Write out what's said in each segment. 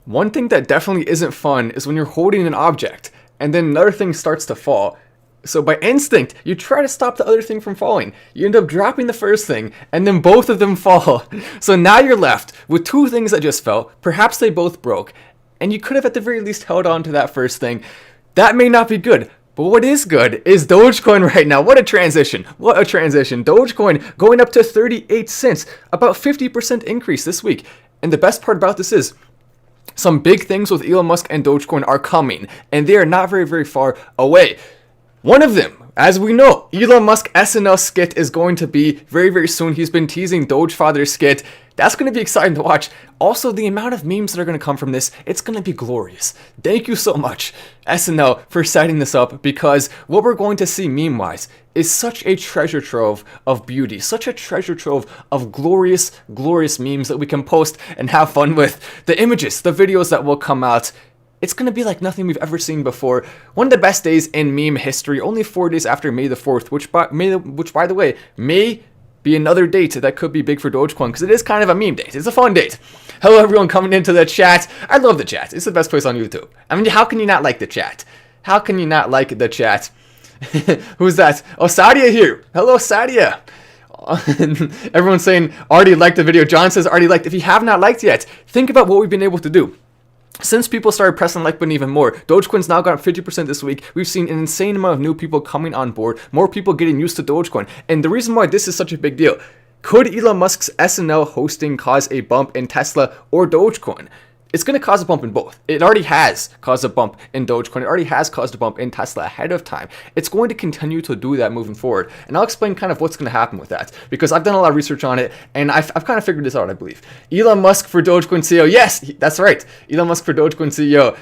One thing that definitely isn't fun is when you're holding an object and then another thing starts to fall. So by instinct, you try to stop the other thing from falling. You end up dropping the first thing, and then both of them fall. So now you're left with two things that just fell. Perhaps they both broke, and you could have at the very least held on to that first thing. That may not be good. But what is good is Dogecoin right now. What a transition. What a transition. Dogecoin going up to 38 cents. About 50% increase this week. And the best part about this is some big things with Elon Musk and Dogecoin are coming. And they are not very, very far away. One of them, as we know, Elon Musk SNL skit is going to be very, very soon. He's been teasing Dogefather skit. That's going to be exciting to watch. Also, the amount of memes that are going to come from this, it's going to be glorious. Thank you so much, SNL, for setting this up, because what we're going to see meme-wise is such a treasure trove of beauty, such a treasure trove of glorious, glorious memes that we can post and have fun with. The images, the videos that will come out, it's going to be like nothing we've ever seen before. One of the best days in meme history, only 4 days after May the 4th, which by the way, may be another date that could be big for Dogecoin, because it is kind of a meme date. It's a fun date. Hello everyone coming into the chat. I love the chat. It's the best place on YouTube. I mean, how can you not like the chat? How can you not like the chat? Who's that? Oh, Sadia here. Hello, Sadia. Everyone's saying already liked the video. John says already liked. If you have not liked yet, think about what we've been able to do. Since people started pressing the like button even more, Dogecoin's now got 50% this week. We've seen an insane amount of new people coming on board, more people getting used to Dogecoin. And the reason why this is such a big deal, could Elon Musk's SNL hosting cause a bump in Tesla or Dogecoin? It's going to cause a bump in both. It already has caused a bump in Dogecoin. It already has caused a bump in Tesla ahead of time. It's going to continue to do that moving forward. And I'll explain kind of what's going to happen with that, because I've done a lot of research on it, and I've kind of figured this out, I believe. Elon Musk for Dogecoin CEO. Yes, that's right. Elon Musk for Dogecoin CEO.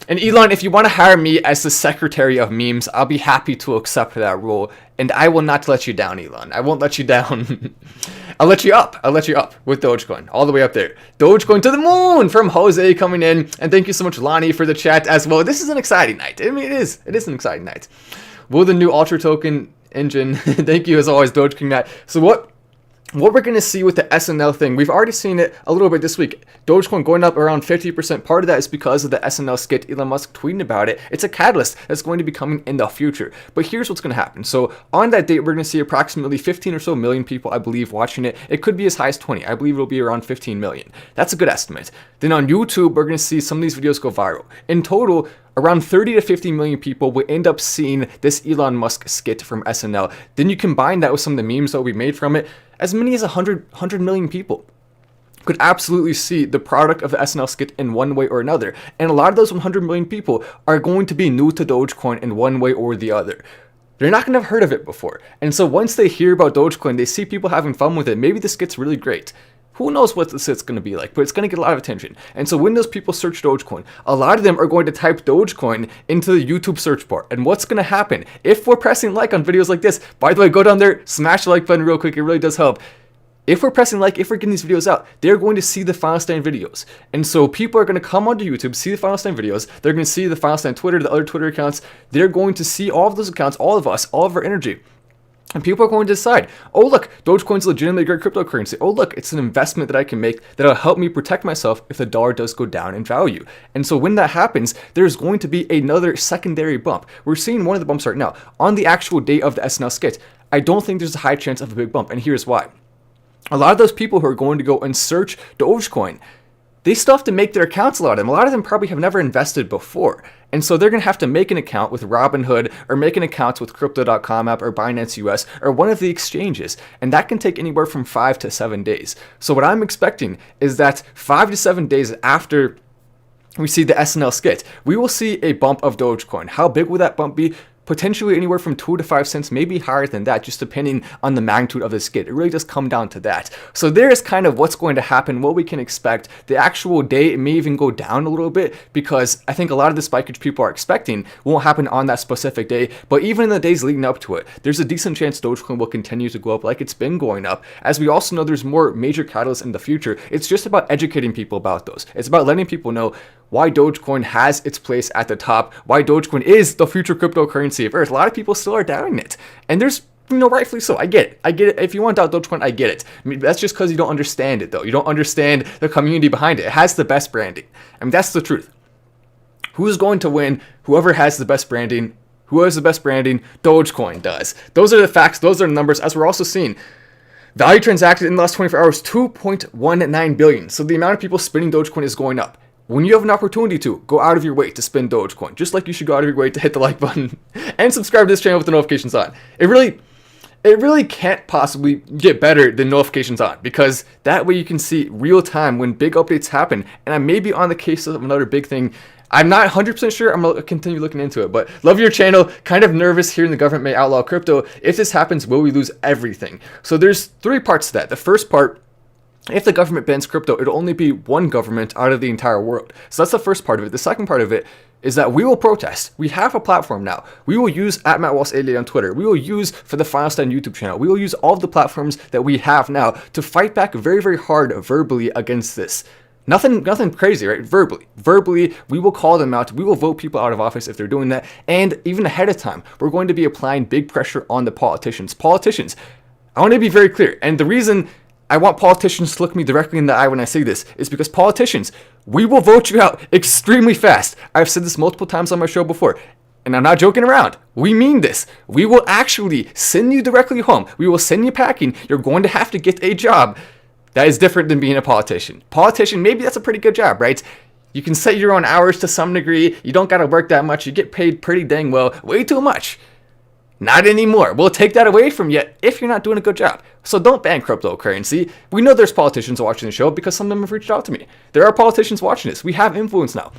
And Elon, if you want to hire me as the secretary of memes, I'll be happy to accept that role. And I will not let you down, Elon. I won't let you down. I'll let you up. I'll let you up with Dogecoin. All the way up there. Dogecoin to the moon from Jose coming in. And thank you so much, Lonnie, for the chat as well. This is an exciting night. I mean, it is. It is an exciting night. Will the new Ultra token engine? Thank you, as always, Dogecoin. So what we're going to see with the SNL thing, we've already seen it a little bit this week. Dogecoin going up around 50%. Part of that is because of the SNL skit, Elon Musk tweeting about it. It's a catalyst that's going to be coming in the future. But here's what's going to happen. So on that date, we're going to see approximately 15 or so million people, I believe, watching it. It could be as high as 20. I believe it'll be around 15 million. That's a good estimate. Then on YouTube, we're going to see some of these videos go viral. In total, around 30 to 50 million people will end up seeing this Elon Musk skit from SNL. Then you combine that with some of the memes that we made from it. As many as 100 million people could absolutely see the product of the SNL skit in one way or another. And a lot of those 100 million people are going to be new to Dogecoin in one way or the other. They're not going to have heard of it before. And so once they hear about Dogecoin, they see people having fun with it. Maybe the skit's really great. Who knows what this is going to be like, but it's going to get a lot of attention. And so when those people search Dogecoin, a lot of them are going to type Dogecoin into the YouTube search bar. And what's going to happen if we're pressing like on videos like this? By the way, go down there, smash the like button real quick. It really does help. If we're pressing like, if we're getting these videos out, they're going to see the Final Stand videos. And so people are going to come onto YouTube, see the Final Stand videos. They're going to see the Final Stand Twitter, the other Twitter accounts. They're going to see all of those accounts, all of us, all of our energy. And people are going to decide, oh look, Dogecoin's a legitimately great cryptocurrency. Oh look, it's an investment that I can make that'll help me protect myself if the dollar does go down in value. And so when that happens, there's going to be another secondary bump. We're seeing one of the bumps right now. On the actual day of the SNL skit, I don't think there's a high chance of a big bump, and here's why. A lot of those people who are going to go and search Dogecoin, they still have to make their accounts, a lot of them. A lot of them probably have never invested before. And so they're going to have to make an account with Robinhood or make an account with Crypto.com app or Binance US or one of the exchanges. And that can take anywhere from 5 to 7 days. So what I'm expecting is that 5 to 7 days after we see the SNL skit, we will see a bump of Dogecoin. How big will that bump be? Potentially anywhere from 2 to 5 cents, maybe higher than that, just depending on the magnitude of the skit. It really does come down to that. So there is kind of what's going to happen, what we can expect. The actual day, it may even go down a little bit, because I think a lot of the spike which people are expecting won't happen on that specific day. But even in the days leading up to it, there's a decent chance Dogecoin will continue to go up like it's been going up. As we also know, there's more major catalysts in the future. It's just about educating people about those. It's about letting people know why Dogecoin has its place at the top, why Dogecoin is the future cryptocurrency of Earth. A lot of people still are doubting it. And there's rightfully so. I get it. If you want to doubt Dogecoin, I get it. I mean, that's just because you don't understand it, though. You don't understand the community behind it. It has the best branding. I mean, that's the truth. Who's going to win? Whoever has the best branding. Who has the best branding? Dogecoin does. Those are the facts. Those are the numbers. As we're also seeing, value transacted in the last 24 hours, 2.19 billion. So the amount of people spinning Dogecoin is going up. When you have an opportunity to, go out of your way to spin Dogecoin. Just like you should go out of your way to hit the like button and subscribe to this channel with the notifications on. It really can't possibly get better than notifications on, because that way you can see real time when big updates happen. And I may be on the case of another big thing. I'm not 100% sure. I'm going to continue looking into it. But love your channel. Kind of nervous hearing the government may outlaw crypto. If this happens, will we lose everything? So there's 3 parts to that. The first part, if the government bans crypto, it'll only be one government out of the entire world. So that's the first part of it. The second part of it is that we will protest. We have a platform now. We will use @MattWalsh88 on Twitter. We will use for the Final Stand YouTube channel. We will use all of the platforms that we have now to fight back very, very hard verbally against this. Nothing crazy, right? Verbally, we will call them out. We will vote people out of office if they're doing that. And even ahead of time, we're going to be applying big pressure on the politicians. Politicians, I want to be very clear. And the reason I want politicians to look me directly in the eye when I say this is because politicians, we will vote you out extremely fast. I've said this multiple times on my show before, and I'm not joking around. We mean this. We will actually send you directly home. We will send you packing. You're going to have to get a job. That is different than being a politician. Politician, maybe that's a pretty good job, right? You can set your own hours to some degree. You don't got to work that much. You get paid pretty dang well. Way too much. Not anymore. We'll take that away from you if you're not doing a good job. So don't ban cryptocurrency. We know there's politicians watching the show because some of them have reached out to me. There are politicians watching this. We have influence now.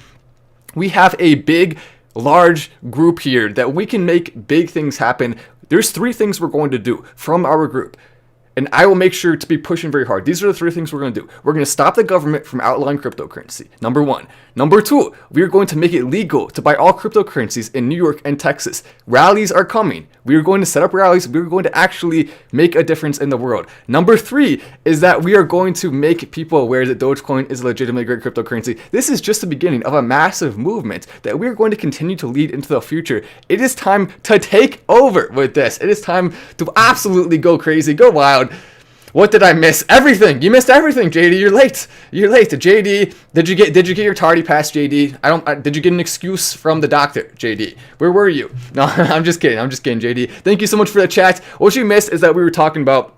We have a big, large group here that we can make big things happen. There's 3 things we're going to do from our group. And I will make sure to be pushing very hard. These are the 3 things we're going to do. We're going to stop the government from outlawing cryptocurrency. Number 1. Number 2, we are going to make it legal to buy all cryptocurrencies in New York and Texas. Rallies are coming. We are going to set up rallies. We are going to actually make a difference in the world. Number 3 is that we are going to make people aware that Dogecoin is a legitimately great cryptocurrency. This is just the beginning of a massive movement that we are going to continue to lead into the future. It is time to take over with this. It is time to absolutely go crazy, go wild. What did I miss? Everything. You missed everything, JD. You're late. JD, did you get your tardy pass, JD? Did you get an excuse from the doctor, JD? Where were you? No, I'm just kidding, JD. Thank you so much for the chat. What you missed is that we were talking about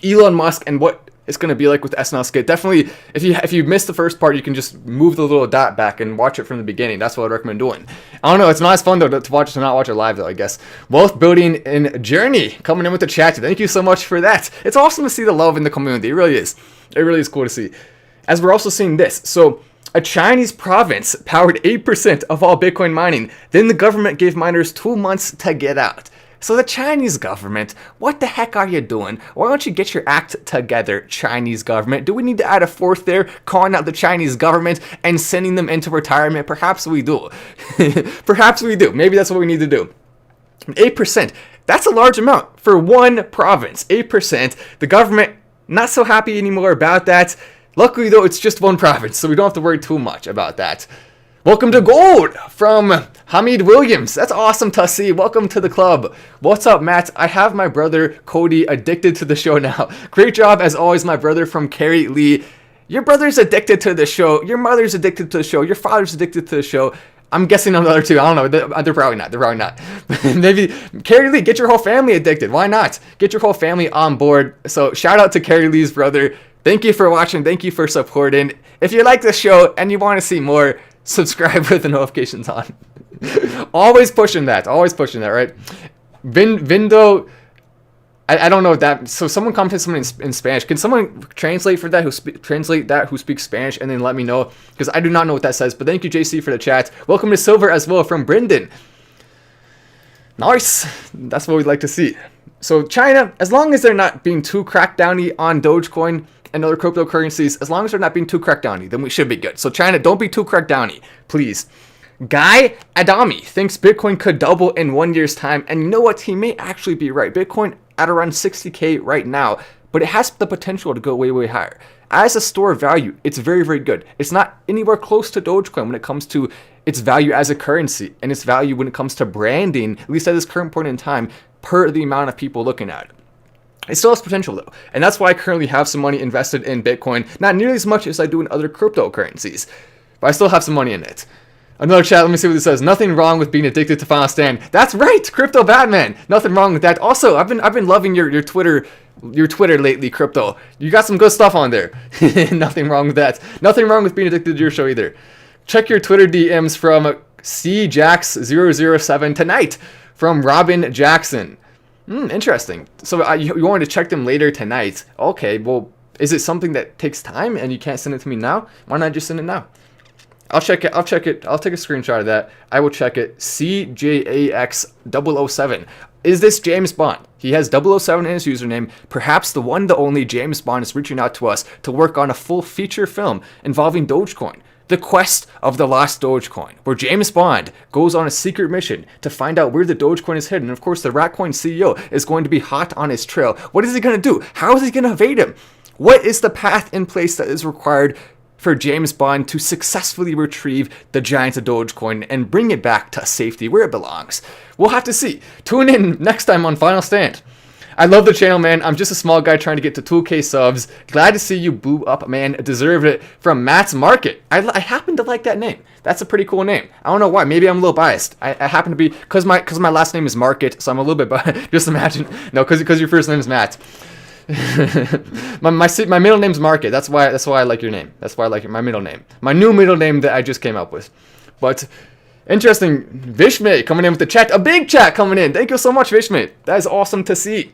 Elon Musk and what it's going to be like with SNL skit. Definitely, if you missed the first part, you can just move the little dot back and watch it from the beginning. That's what I'd recommend doing. I don't know. It's not as fun, though, to not watch it live, though, I guess. Wealth Building in Journey coming in with the chat. Thank you so much for that. It's awesome to see the love in the community. It really is. It really is cool to see. As we're also seeing this. So a Chinese province powered 8% of all Bitcoin mining. Then the government gave miners 2 months to get out. So the Chinese government, what the heck are you doing? Why don't you get your act together, Chinese government? Do we need to add a 4th there, calling out the Chinese government and sending them into retirement? Perhaps we do. Perhaps we do. Maybe that's what we need to do. 8%. That's a large amount for one province. 8%. The government not so happy anymore about that. Luckily, though, it's just one province, so we don't have to worry too much about that. Welcome to Gold from Hamid Williams. That's awesome to see. Welcome to the club. What's up, Matt? I have my brother, Cody, addicted to the show now. Great job, as always, my brother from Carrie Lee. Your brother's addicted to the show. Your mother's addicted to the show. Your father's addicted to the show. I'm guessing another 2. I don't know. They're probably not. They're probably not. Maybe Carrie Lee, get your whole family addicted. Why not? Get your whole family on board. So shout out to Carrie Lee's brother. Thank you for watching. Thank you for supporting. If you like this show and you want to see more, subscribe with the notifications on. Always pushing that, right? Vindo, I don't know if that. So someone commented something in Spanish. Can someone translate for that? Who speaks Spanish, and then let me know, because I do not know what that says. But thank you, JC, for the chat. Welcome to Silver as well from Brendan. Nice. That's what we'd like to see. So China, as long as they're not being too crackdowny on Dogecoin and other cryptocurrencies, as long as they're not being too crackdowny, then we should be good. So China, don't be too crackdowny, please. Guy Adami thinks Bitcoin could double in 1 year's time, and you know what? He may actually be right. Bitcoin at around 60K right now, but it has the potential to go way, way higher. As a store of value, it's very, very good. It's not anywhere close to Dogecoin when it comes to its value as a currency and its value when it comes to branding, at least at this current point in time. per the amount of people looking at it. It still has potential though, and that's why I currently have some money invested in Bitcoin, not nearly as much as I do in other cryptocurrencies, but I still have some money in it. Another chat, let me see what this says. Nothing wrong with being addicted to Final Stand. That's right, Crypto Batman. Nothing wrong with that. Also, I've been loving your Twitter lately, Crypto. You got some good stuff on there. Nothing wrong with that. Nothing wrong with being addicted to your show either. Check your Twitter DMs from CJax007 tonight from Robin Jackson. Interesting. So you wanted to check them later tonight. Okay, well, is it something that takes time and you can't send it to me now? Why not just send it now? I'll check it. I'll take a screenshot of that. I will check it. CJAX007. Is this James Bond? He has 007 in his username. Perhaps the one, the only James Bond is reaching out to us to work on a full feature film involving Dogecoin. The Quest of the Lost Dogecoin, where James Bond goes on a secret mission to find out where the Dogecoin is hidden. And of course, the Ratcoin CEO is going to be hot on his trail. What is he going to do? How is he going to evade him? What is the path in place that is required for James Bond to successfully retrieve the giant of Dogecoin and bring it back to safety where it belongs? We'll have to see. Tune in next time on Final Stand. I love the channel, man. I'm just a small guy trying to get to 2K subs. Glad to see you blew up, man. Deserved it. From Matt's Market. I happen to like that name. That's a pretty cool name. I don't know why. Maybe I'm a little biased. I happen to be, because my last name is Market, so I'm a little bit biased. Just imagine. No, because your first name is Matt. my middle name's Market. That's why I like your name. That's why I like my middle name. My new middle name that I just came up with. But interesting. Vishmay coming in with the chat. A big chat coming in. Thank you so much, Vishmay. That is awesome to see.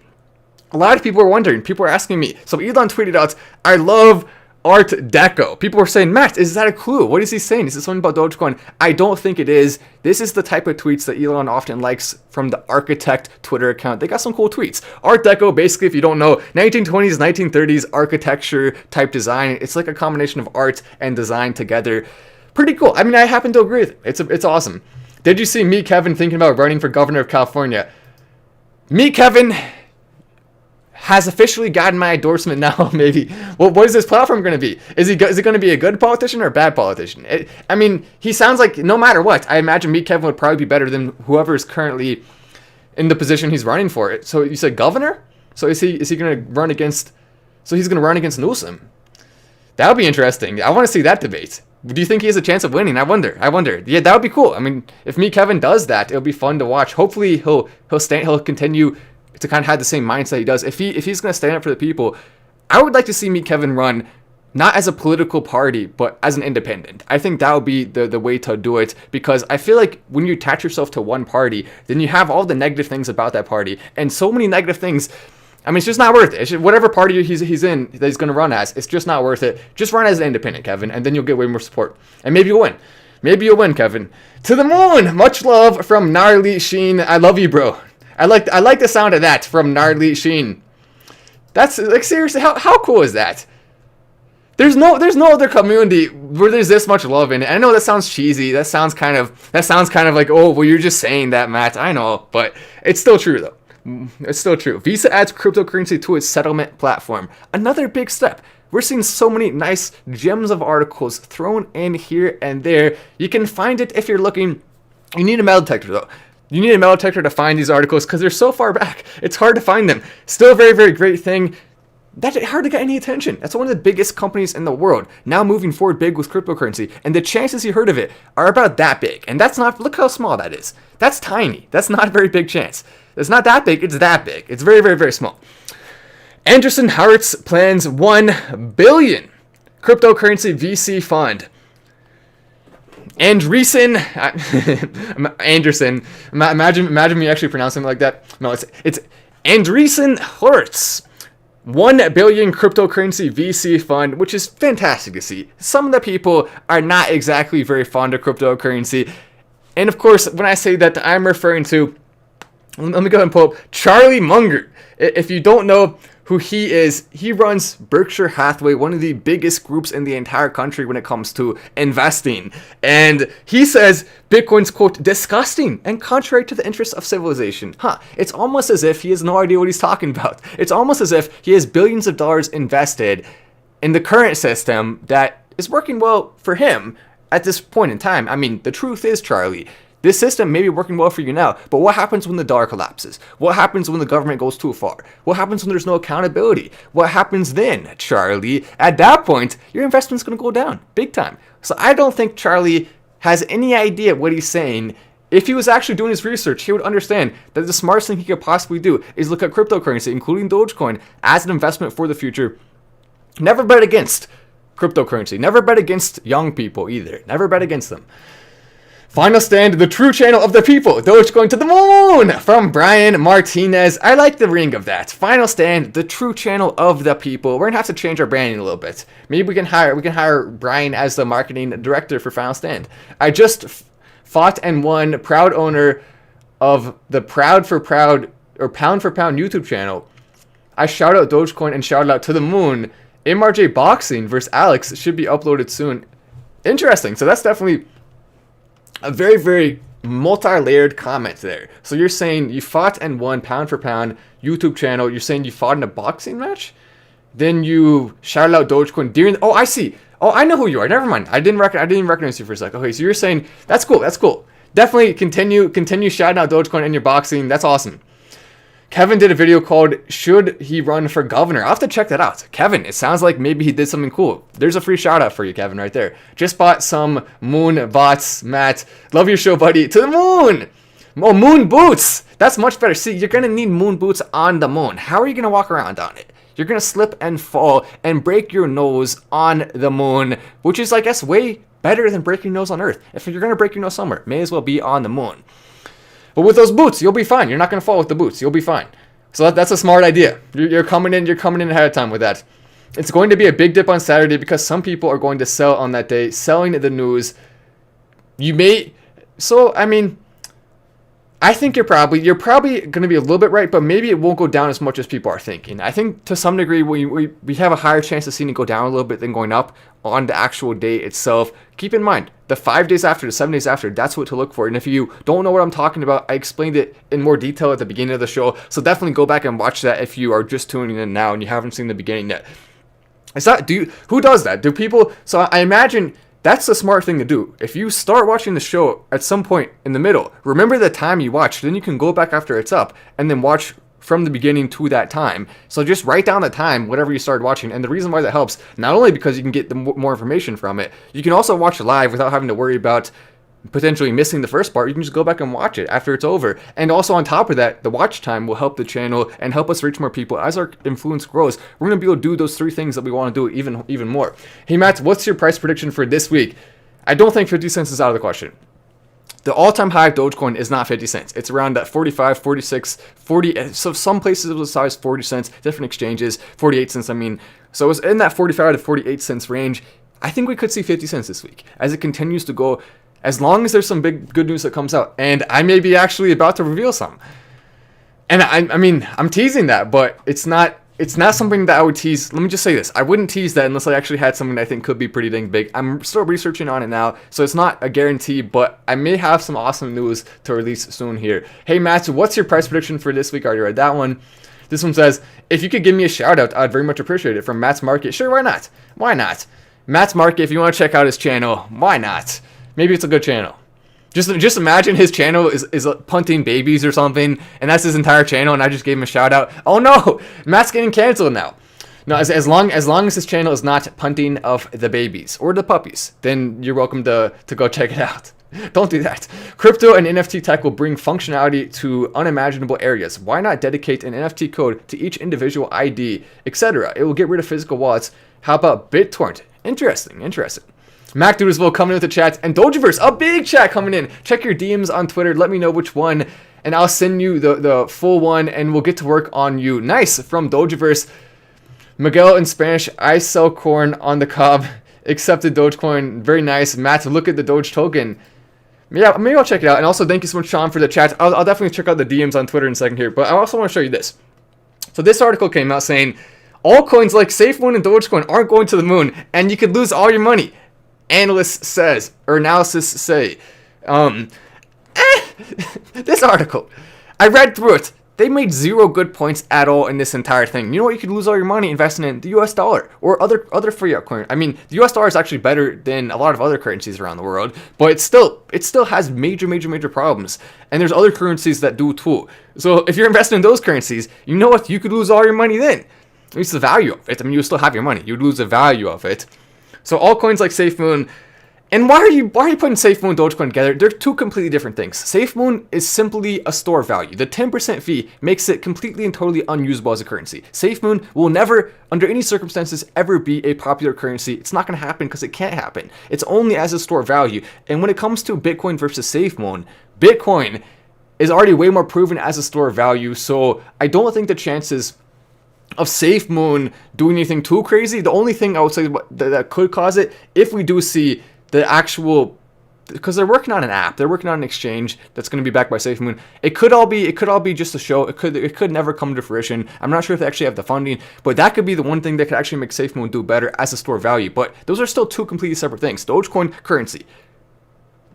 A lot of people are wondering. People are asking me. So Elon tweeted out, I love Art Deco. People were saying, Matt, is that a clue? What is he saying? Is it something about Dogecoin? I don't think it is. This is the type of tweets that Elon often likes from the Architect Twitter account. They got some cool tweets. Art Deco, basically, if you don't know, 1920s, 1930s architecture type design. It's like a combination of art and design together. Pretty cool. I mean, I happen to agree with it. It's awesome. Did you see me, Kevin, thinking about running for governor of California? Me, Kevin, has officially gotten my endorsement now, maybe. Well, what is this platform going to be? Is it going to be a good politician or a bad politician? I mean, he sounds like, no matter what, I imagine Meet Kevin would probably be better than whoever is currently in the position he's running for it. So you said governor? So is he going to run against, so he's going to run against Newsom? That would be interesting. I want to see that debate. Do you think he has a chance of winning? I wonder. Yeah, that would be cool. I mean, if Meet Kevin does that, it'll be fun to watch. Hopefully he'll continue to kind of have the same mindset he does. If he's going to stand up for the people, I would like to see Meet Kevin run not as a political party, but as an independent. I think that would be the way to do it, because I feel like when you attach yourself to one party, then you have all the negative things about that party, and so many negative things. I mean, it's just not worth it. Whatever party he's in that he's going to run as, it's just not worth it. Just run as an independent, Kevin, and then you'll get way more support. And maybe you'll win. Maybe you'll win, Kevin. To the moon! Much love from Gnarly Sheen. I love you, bro. I like the sound of that from Gnarly Sheen. That's, like, seriously, how cool is that? There's no other community where there's this much love in it. I know that sounds cheesy. That sounds kind of like, oh, well, you're just saying that, Matt. I know, but it's still true, though. It's still true. Visa adds cryptocurrency to its settlement platform. Another big step. We're seeing so many nice gems of articles thrown in here and there. You can find it if you're looking. You need a metal detector, though. You need a metal detector to find these articles because they're so far back. It's hard to find them. Still a very, very great thing. That's hard to get any attention. That's one of the biggest companies in the world now moving forward big with cryptocurrency. And the chances you heard of it are about that big. And that's not, look how small that is. That's tiny. That's not a very big chance. It's not that big. It's that big. It's very, very, very small. Anderson Hartz plans $1 billion cryptocurrency VC fund. Anderson, imagine me actually pronouncing it like that. No, it's Andreessen Horowitz, $1 billion cryptocurrency VC fund, which is fantastic to see. Some of the people are not exactly very fond of cryptocurrency, and of course, when I say that, I'm referring to. Let me go ahead and pull up Charlie Munger. If you don't know who he is, he runs Berkshire Hathaway, one of the biggest groups in the entire country when it comes to investing. And he says Bitcoin's, quote, disgusting and contrary to the interests of civilization. It's almost as if he has no idea what he's talking about. It's almost as if he has billions of dollars invested in the current system that is working well for him at this point in time. I mean, the truth is, Charlie, This system may be working well for you now, but what happens when the dollar collapses? What happens when the government goes too far? What happens when there's no accountability? What happens then, Charlie? At that point, your investment's going to go down big time. So I don't think Charlie has any idea what he's saying. If he was actually doing his research, he would understand that the smartest thing he could possibly do is look at cryptocurrency, including Dogecoin, as an investment for the future. Never bet against cryptocurrency. Never bet against young people either. Never bet against them. Final stand, the true channel of the people. Dogecoin to the moon from Brian Martinez. I like the ring of that. Final stand, the true channel of the people. We're gonna have to change our branding a little bit. Maybe we can hire Brian as the marketing director for Final Stand. I just fought and won, proud owner of the Proud for Proud or Pound for Pound YouTube channel. I shout out Dogecoin and shout out to the moon. MRJ Boxing versus Alex should be uploaded soon. Interesting. So that's definitely a very, very multi-layered comment there. So you're saying you fought and won pound for pound YouTube channel. You're saying you fought in a boxing match. Then you shouted out Dogecoin during. Oh, I see. Oh, I know who you are. Never mind. I didn't recognize you for a sec. Okay, so you're saying that's cool. That's cool. Definitely continue shouting out Dogecoin in your boxing. That's awesome. Kevin did a video called "Should He Run for Governor?" I'll have to check that out. Kevin, it sounds like maybe he did something cool. There's a free shout out for you, Kevin, right there. Just bought some moon bots, Matt. Love your show, buddy. To the moon! Oh, moon boots! That's much better. See, you're going to need moon boots on the moon. How are you going to walk around on it? You're going to slip and fall and break your nose on the moon, which is, I guess, way better than breaking your nose on Earth. If you're going to break your nose somewhere, may as well be on the moon. But with those boots, you'll be fine. You're not going to fall with the boots. You'll be fine. So that's a smart idea. You're coming in ahead of time with that. It's going to be a big dip on Saturday because some people are going to sell on that day, selling the news. I think you're probably going to be a little bit right, but maybe it won't go down as much as people are thinking. I think to some degree we have a higher chance of seeing it go down a little bit than going up on the actual day itself. Keep in mind, the 5 days after, the 7 days after, that's what to look for. And if you don't know what I'm talking about, I explained it in more detail at the beginning of the show. So definitely go back and watch that if you are just tuning in now and you haven't seen the beginning yet. Who does that? Do people? So I imagine that's the smart thing to do. If you start watching the show at some point in the middle, remember the time you watched, then you can go back after it's up and then watch from the beginning to that time. So just write down the time, whatever you started watching. And the reason why that helps, not only because you can get more information from it, you can also watch it live without having to worry about potentially missing the first part. You can just go back and watch it after it's over. And also on top of that, the watch time will help the channel and help us reach more people. As our influence grows, we're going to be able to do those 3 things that we want to do even more. Hey Matt, what's your price prediction for this week? I don't think 50 cents is out of the question. The all-time high of Dogecoin is not 50 cents. It's around that 45, 46, 40. So some places it was as high as 40 cents, different exchanges, 48 cents. So it was in that 45 to 48 cents range. I think we could see 50 cents this week as it continues to go, as long as there's some big good news that comes out. And I may be actually about to reveal some. And I'm teasing that, but it's not something that I would tease. Let me just say this. I wouldn't tease that unless I actually had something that I think could be pretty dang big. I'm still researching on it now, so it's not a guarantee, but I may have some awesome news to release soon here. Hey, Matt, what's your price prediction for this week? I already read that one. This one says, if you could give me a shout out, I'd very much appreciate it. From Matt's Market. Sure, why not? Why not? Matt's Market, if you want to check out his channel, why not? Maybe it's a good channel. Just imagine his channel is punting babies or something, and that's his entire channel, and I just gave him a shout out. Oh no, Matt's getting canceled now. No, as long as his channel is not punting of the babies or the puppies, then you're welcome to go check it out. Don't do that. Crypto and NFT tech will bring functionality to unimaginable areas. Why not dedicate an NFT code to each individual ID, etc.? It will get rid of physical wallets. How about BitTorrent? Interesting. MacDoodlesville coming in with the chat, and Dogeverse, a big chat coming in. Check your DMs on Twitter. Let me know which one, and I'll send you the full one, and we'll get to work on you. Nice, from Dogeverse. Miguel in Spanish, I sell corn on the cob. Accepted Dogecoin. Very nice. Matt, look at the Doge token. Yeah, maybe I'll check it out. And also, thank you so much, Sean, for the chat. I'll definitely check out the DMs on Twitter in a second here, but I also want to show you this. So this article came out saying, altcoins like SafeMoon and Dogecoin aren't going to the moon, and you could lose all your money. Analysis says, or analysis say, this article, I read through it. They made zero good points at all in this entire thing. You know what? You could lose all your money investing in the US dollar or other fiat coin. I mean, the US dollar is actually better than a lot of other currencies around the world, but it still has major problems. And there's other currencies that do too. So if you're investing in those currencies, you know what? You could lose all your money then. At least the value of it. I mean, you still have your money. You'd lose the value of it. So altcoins like SafeMoon. And why are you putting SafeMoon and Dogecoin together? They're two completely different things. SafeMoon is simply a store value. The 10% fee makes it completely and totally unusable as a currency. SafeMoon will never, under any circumstances, ever be a popular currency. It's not going to happen because it can't happen. It's only as a store value. And when it comes to Bitcoin versus SafeMoon, Bitcoin is already way more proven as a store value. So I don't think the chances of SafeMoon doing anything too crazy. The only thing I would say that could cause it, if we do see the actual, because they're working on an app, they're working on an exchange that's going to be backed by SafeMoon. It could all be just a show. It could never come to fruition. I'm not sure if they actually have the funding, but that could be the one thing that could actually make SafeMoon do better as a store value. But those are still two completely separate things. Dogecoin currency,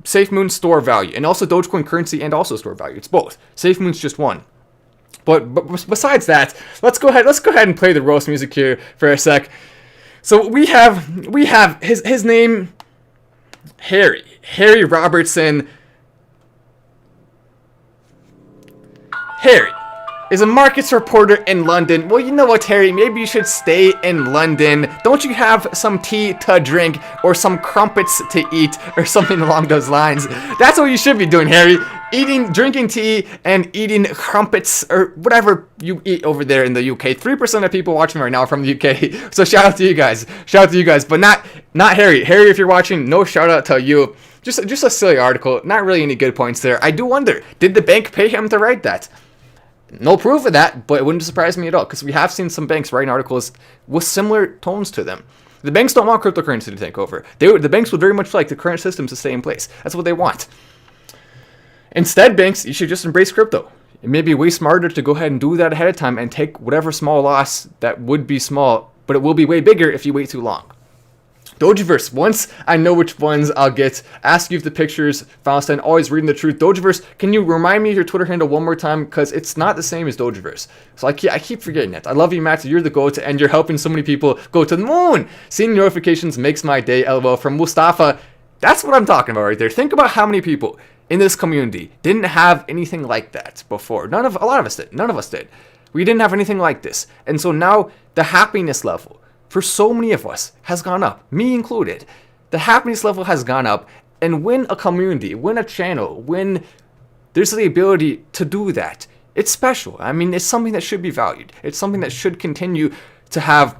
SafeMoon store value, and also Dogecoin currency and also store value. It's both. SafeMoon's just one. But besides that, let's go ahead and play the roast music here for a sec. So we have his name. Harry Robertson. Harry is a markets reporter in London. Well, you know what, Harry? Maybe you should stay in London. Don't you have some tea to drink or some crumpets to eat or something along those lines? That's what you should be doing, Harry. Drinking tea and eating crumpets or whatever you eat over there in the UK. 3% of people watching right now are from the UK. So shout out to you guys. But not Harry. Harry, if you're watching, no shout out to you. Just a silly article. Not really any good points there. I do wonder, did the bank pay him to write that? No proof of that, but it wouldn't surprise me at all, because we have seen some banks writing articles with similar tones to them. The banks don't want cryptocurrency to take over. The banks would very much like the current system to stay in place. That's what they want. Instead, banks, you should just embrace crypto. It may be way smarter to go ahead and do that ahead of time and take whatever small loss that would be small, but it will be way bigger if you wait too long. Dogeverse, once I know which ones I'll get, ask you if the pictures, Faustin, always reading the truth. Dogeverse, can you remind me of your Twitter handle one more time? Because it's not the same as Dogeverse. So I keep forgetting it. I love you, Matt. You're the GOAT, and you're helping so many people go to the moon. Seeing notifications makes my day, LOL. From Mustafa, that's what I'm talking about right there. Think about how many people in this community didn't have anything like that before. A lot of us did. None of us did. We didn't have anything like this. And so now the happiness level for so many of us has gone up, me included. The happiness level has gone up, and when a community, when a channel, when there's the ability to do that, it's special. I mean, it's something that should be valued. It's something that should continue to have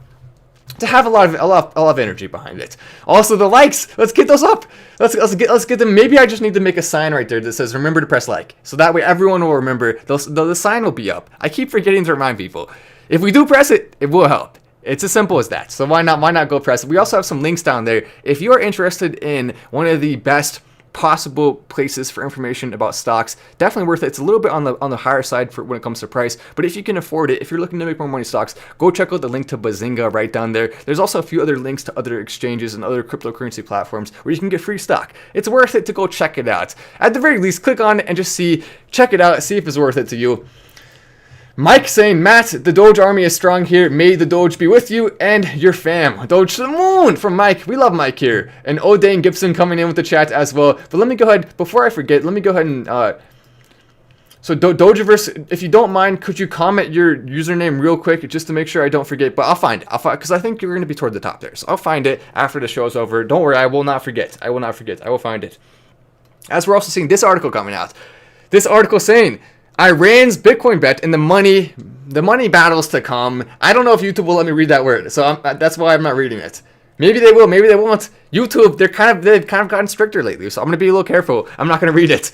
a lot of energy behind it. Also, the likes, let's get those up. Let's get them. Maybe I just need to make a sign right there that says remember to press like, so that way everyone will remember. The sign will be up. I keep forgetting to remind people. If we do press it, it will help. It's as simple as that. So why not go press it? We also have some links down there. If you are interested in one of the best possible places for information about stocks, definitely worth it. It's a little bit on the higher side for when it comes to price, but if you can afford it, if you're looking to make more money stocks, go check out the link to Bazinga right down there. There's also a few other links to other exchanges and other cryptocurrency platforms where you can get free stock. It's worth it to go check it out. At the very least, click on it and just check it out, see if it's worth it to you. Mike saying, Matt, the Doge army is strong here. May the Doge be with you and your fam. Doge to the moon from Mike. We love Mike here. And O'Dane Gibson coming in with the chat as well. But let me go ahead, before I forget, let me go ahead and... So Dogeverse, if you don't mind, could you comment your username real quick just to make sure I don't forget? But I'll find it. Because I think you're going to be toward the top there. So I'll find it after the show's over. Don't worry, I will not forget. I will find it. As we're also seeing this article coming out. This article saying... Iran's Bitcoin bet and the money battles to come. I don't know if YouTube will let me read that word, so that's why I'm not reading it. Maybe they will, maybe they won't. YouTube, they've kind of gotten stricter lately, so I'm gonna be a little careful. I'm not gonna read it.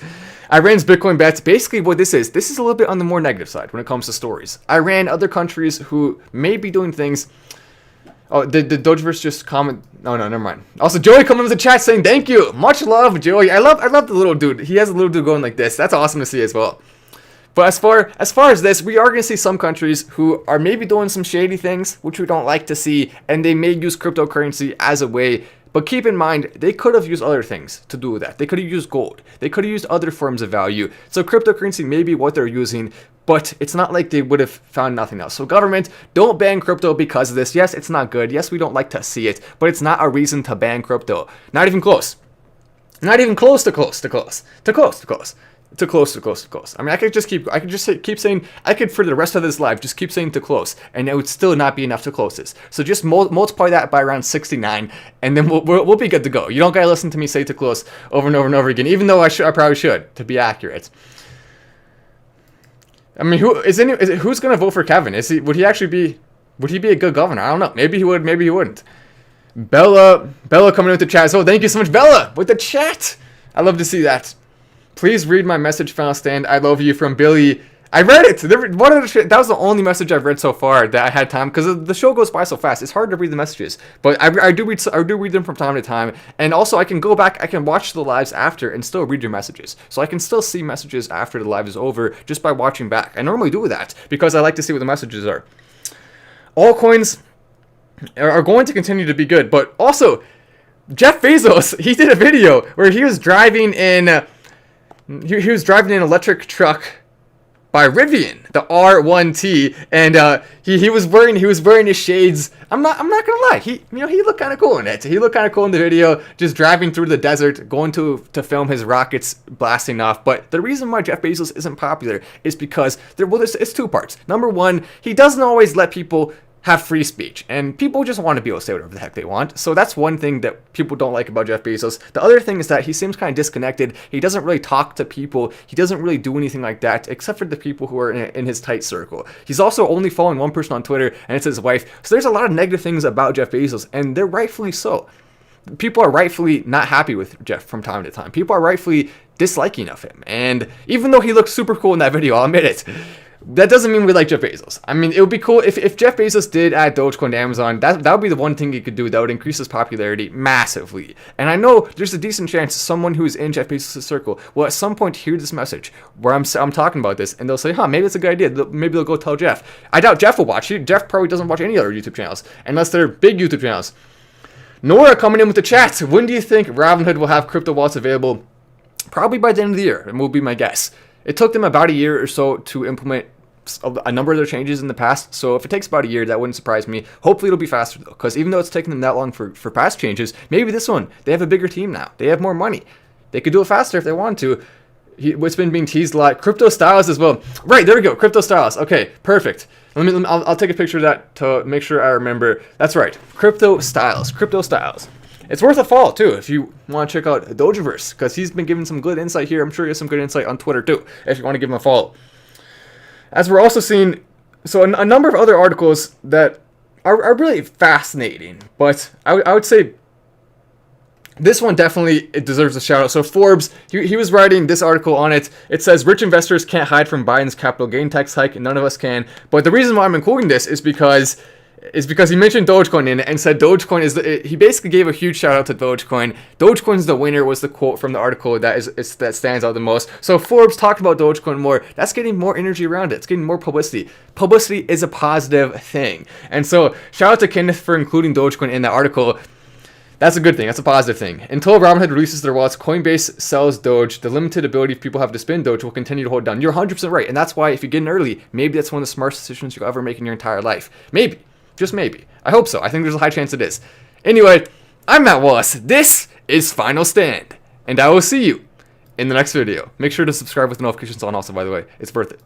Iran's Bitcoin bets. Basically, what this is a little bit on the more negative side when it comes to stories. Iran, other countries who may be doing things. Oh, did Dogeverse just comment? No, never mind. Also, Joey coming into the chat saying thank you. Much love, Joey. I love the little dude. He has a little dude going like this. That's awesome to see as well. But as far as this, we are going to see some countries who are maybe doing some shady things, which we don't like to see, and they may use cryptocurrency as a way But keep in mind, they could have used other things to do that. They could have used gold. They could have used other forms of value. So cryptocurrency may be what they're using, but it's not like they would have found nothing else. So government, don't ban crypto because of this. Yes, it's not good. Yes, we don't like to see it, but it's not a reason to ban crypto. Not even close. Not even close to close to close to close to close. To close, to close, to close. I mean, I could just keep saying, I could for the rest of this live just keep saying to close, and it would still not be enough to close this. So just multiply that by around 69, and then we'll be good to go. You don't gotta listen to me say to close over and over and over again, even though I probably should, to be accurate. I mean, who's gonna vote for Kevin? Would he be a good governor? I don't know. Maybe he would, maybe he wouldn't. Bella coming with the chat. So thank you so much, Bella, with the chat. I love to see that. Please read my message, Final Stand. I love you from Billy. I read it. That was the only message I've read so far that I had time, because the show goes by so fast. It's hard to read the messages, but I do read them from time to time. And also, I can go back. I can watch the lives after and still read your messages. So I can still see messages after the live is over just by watching back. I normally do that because I like to see what the messages are. Altcoins are going to continue to be good, but also Jeff Bezos, he did a video where he was driving in. He was driving an electric truck by Rivian, the R1T, and he was wearing his shades. I'm not gonna lie, he looked kind of cool in it. He looked kind of cool in the video, just driving through the desert, going to film his rockets blasting off. But the reason why Jeff Bezos isn't popular is because it's two parts. Number one, he doesn't always let people have free speech, and people just want to be able to say whatever the heck they want. So that's one thing that people don't like about Jeff Bezos. The other thing is that he seems kind of disconnected. He doesn't really talk to people. He doesn't really do anything like that, except for the people who are in his tight circle. He's also only following one person on Twitter, and it's his wife. So there's a lot of negative things about Jeff Bezos, and they're rightfully so. People are rightfully not happy with Jeff from time to time. People are rightfully disliking of him. And even though he looks super cool in that video, I'll admit it, that doesn't mean we like Jeff Bezos. I mean, it would be cool if Jeff Bezos did add Dogecoin to Amazon. That would be the one thing he could do that would increase his popularity massively. And I know there's a decent chance someone who's in Jeff Bezos' circle will at some point hear this message where I'm talking about this, and they'll say, maybe it's a good idea. Maybe they'll go tell Jeff. I doubt Jeff will watch it. Jeff probably doesn't watch any other YouTube channels unless they're big YouTube channels. Nora coming in with the chat. When do you think Robinhood will have crypto wallets available? Probably by the end of the year, and will be my guess. It took them about a year or so to implement a number of their changes in the past, so if it takes about a year, that wouldn't surprise me. Hopefully it'll be faster though, because even though it's taken them that long for past changes, maybe this one, they have a bigger team now. They have more money. They could do it faster if they want to. What's been being teased a lot, crypto styles as well. Right, there we go, crypto styles. Okay, perfect. I'll take a picture of that to make sure I remember. That's right, crypto styles. It's worth a follow too if you want to check out Dogeverse, because he's been giving some good insight here. I'm sure he has some good insight on Twitter too, if you want to give him a follow. As we're also seeing, so a number of other articles that are really fascinating, but I would say this one definitely it deserves a shout out. So Forbes, he was writing this article on it. It says, rich investors can't hide from Biden's capital gain tax hike, and none of us can. But the reason why I'm including this is because he mentioned Dogecoin in it and said Dogecoin is he basically gave a huge shout out to Dogecoin. Dogecoin's the winner was the quote from the article that stands out the most. So Forbes talked about Dogecoin more. That's getting more energy around it. It's getting more publicity. Publicity is a positive thing. And so shout out to Kenneth for including Dogecoin in that article. That's a good thing. That's a positive thing. Until Robinhood releases their wallets, Coinbase sells Doge. The limited ability people have to spin Doge will continue to hold down. You're 100% right. And that's why if you get in early, maybe that's one of the smartest decisions you'll ever make in your entire life. Maybe. Just maybe. I hope so. I think there's a high chance it is. Anyway, I'm Matt Wallace. This is Final Stand. And I will see you in the next video. Make sure to subscribe with notifications on also, by the way. It's worth it.